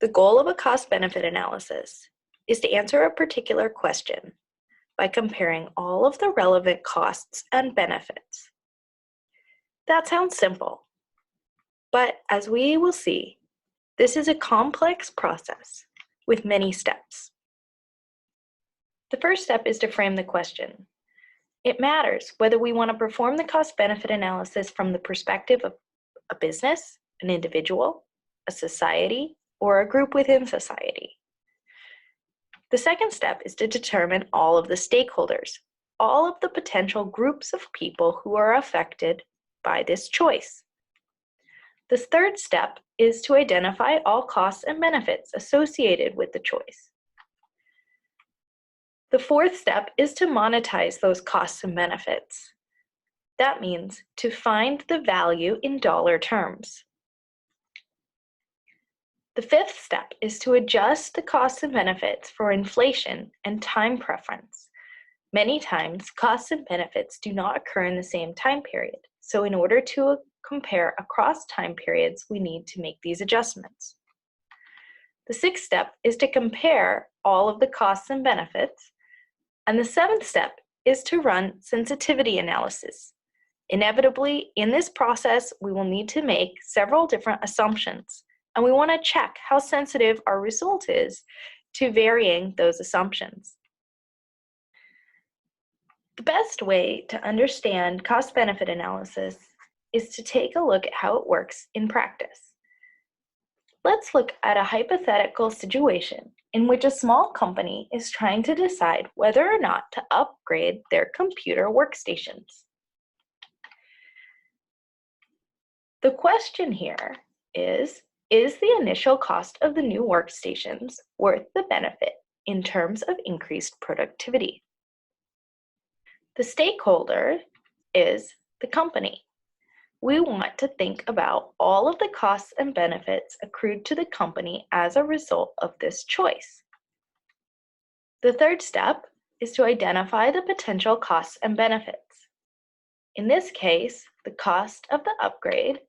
The goal of a cost-benefit analysis is to answer a particular question by comparing all of the relevant costs and benefits. That sounds simple, but as we will see, this is a complex process with many steps. The first step is to frame the question. It matters whether we want to perform the cost-benefit analysis from the perspective of a business, an individual, a society, or a group within society. The second step is to determine all of the stakeholders, all of the potential groups of people who are affected by this choice. The third step is to identify all costs and benefits associated with the choice. The fourth step is to monetize those costs and benefits. That means to find the value in dollar terms. The fifth step is to adjust the costs and benefits for inflation and time preference. Many times, costs and benefits do not occur in the same time period, so in order to compare across time periods, we need to make these adjustments. The sixth step is to compare all of the costs and benefits, and the seventh step is to run sensitivity analysis. Inevitably, in this process, we will need to make several different assumptions, and we want to check how sensitive our result is to varying those assumptions. The best way to understand cost-benefit analysis is to take a look at how it works in practice. Let's look at a hypothetical situation in which a small company is trying to decide whether or not to upgrade their computer workstations. The question here is the initial cost of the new workstations worth the benefit in terms of increased productivity? The stakeholder is the company. We want to think about all of the costs and benefits accrued to the company as a result of this choice. The third step is to identify the potential costs and benefits. In this case, the cost of the upgrade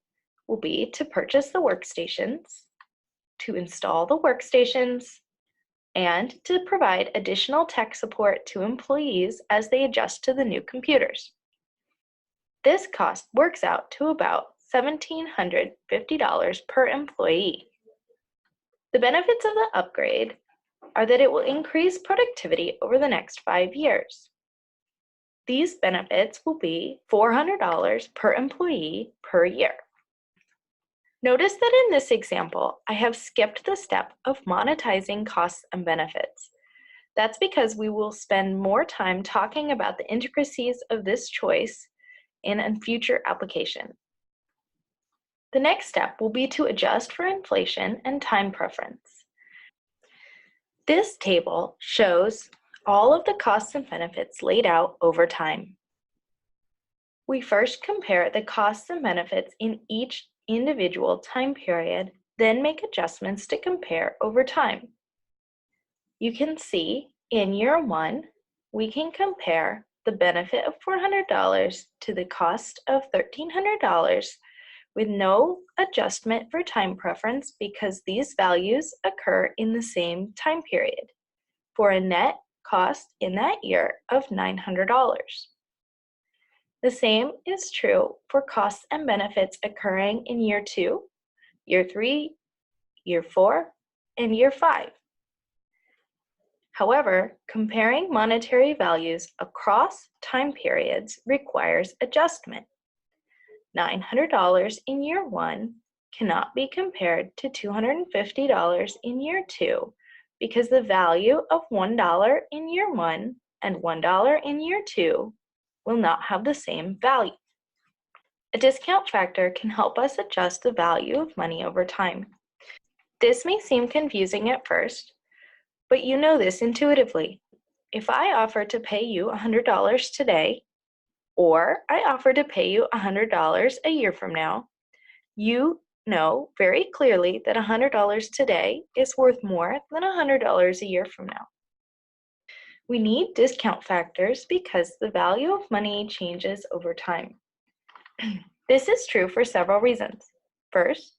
will be to purchase the workstations, to install the workstations, and to provide additional tech support to employees as they adjust to the new computers. This cost works out to about $1,750 per employee. The benefits of the upgrade are that it will increase productivity over the next 5 years. These benefits will be $400 per employee per year. Notice that in this example, I have skipped the step of monetizing costs and benefits. That's because we will spend more time talking about the intricacies of this choice in a future application. The next step will be to adjust for inflation and time preference. This table shows all of the costs and benefits laid out over time. We first compare the costs and benefits in each individual time period, then make adjustments to compare over time. You can see in year 1, we can compare the benefit of $400 to the cost of $1,300 with no adjustment for time preference because these values occur in the same time period for a net cost in that year of $900. The same is true for costs and benefits occurring in year 2, year 3, year 4, and year 5. However, comparing monetary values across time periods requires adjustment. $900 in year 1 cannot be compared to $250 in year 2 because the value of $1 in year 1 and $1 in year 2 will not have the same value. A discount factor can help us adjust the value of money over time. This may seem confusing at first, but you know this intuitively. If I offer to pay you $100 today, or I offer to pay you $100 a year from now, you know very clearly that $100 today is worth more than $100 a year from now. We need discount factors because the value of money changes over time. This is true for several reasons. First,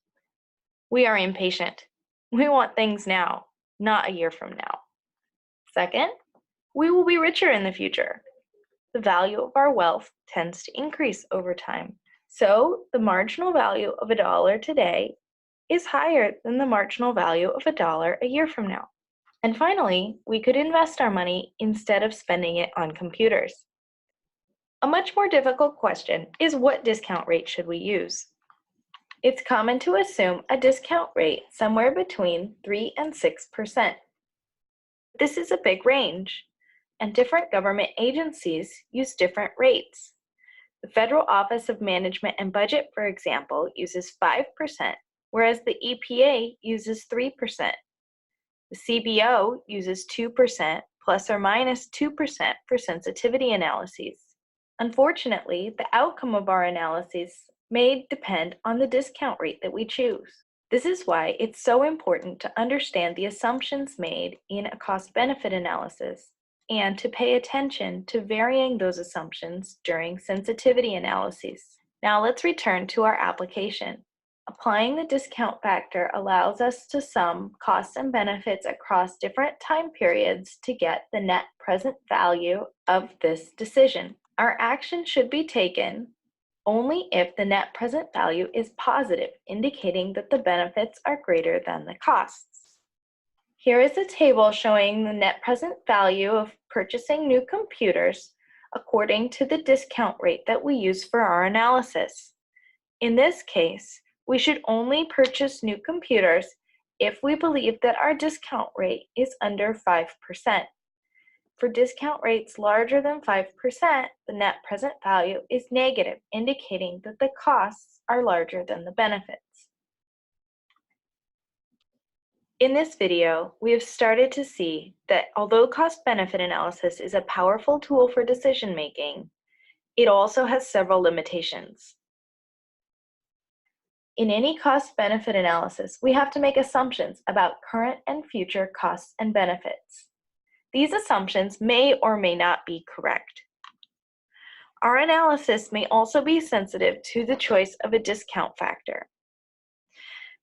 we are impatient. We want things now, not a year from now. Second, we will be richer in the future. The value of our wealth tends to increase over time. So the marginal value of $1 today is higher than the marginal value of $1 a year from now. And finally, we could invest our money instead of spending it on computers. A much more difficult question is, what discount rate should we use? It's common to assume a discount rate somewhere between 3 and 6%. This is a big range, and different government agencies use different rates. The Federal Office of Management and Budget, for example, uses 5%, whereas the EPA uses 3%. The CBO uses 2% plus or minus 2% for sensitivity analyses. Unfortunately, the outcome of our analyses may depend on the discount rate that we choose. This is why it's so important to understand the assumptions made in a cost-benefit analysis and to pay attention to varying those assumptions during sensitivity analyses. Now let's return to our application. Applying the discount factor allows us to sum costs and benefits across different time periods to get the net present value of this decision. Our action should be taken only if the net present value is positive, indicating that the benefits are greater than the costs. Here is a table showing the net present value of purchasing new computers according to the discount rate that we use for our analysis. In this case, we should only purchase new computers if we believe that our discount rate is under 5%. For discount rates larger than 5%, the net present value is negative, indicating that the costs are larger than the benefits. In this video, we have started to see that although cost-benefit analysis is a powerful tool for decision-making, it also has several limitations. In any cost-benefit analysis, we have to make assumptions about current and future costs and benefits. These assumptions may or may not be correct. Our analysis may also be sensitive to the choice of a discount factor.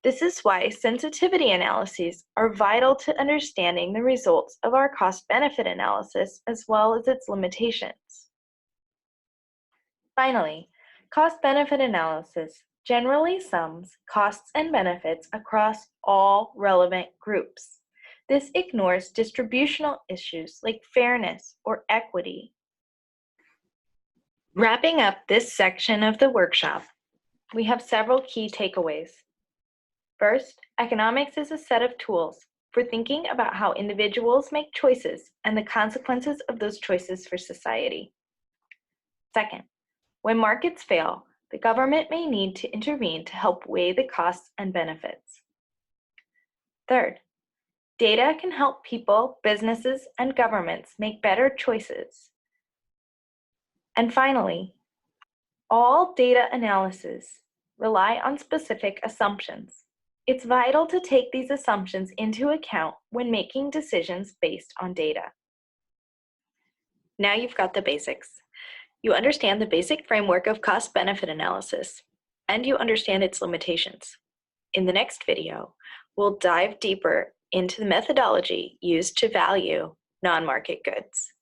This is why sensitivity analyses are vital to understanding the results of our cost-benefit analysis as well as its limitations. Finally, cost-benefit analysis generally sums costs and benefits across all relevant groups. This ignores distributional issues like fairness or equity. Wrapping up this section of the workshop, we have several key takeaways. First, economics is a set of tools for thinking about how individuals make choices and the consequences of those choices for society. Second, when markets fail, the government may need to intervene to help weigh the costs and benefits. Third, data can help people, businesses, and governments make better choices. And finally, all data analyses rely on specific assumptions. It's vital to take these assumptions into account when making decisions based on data. Now you've got the basics. You understand the basic framework of cost-benefit analysis, and you understand its limitations. In the next video, we'll dive deeper into the methodology used to value non-market goods.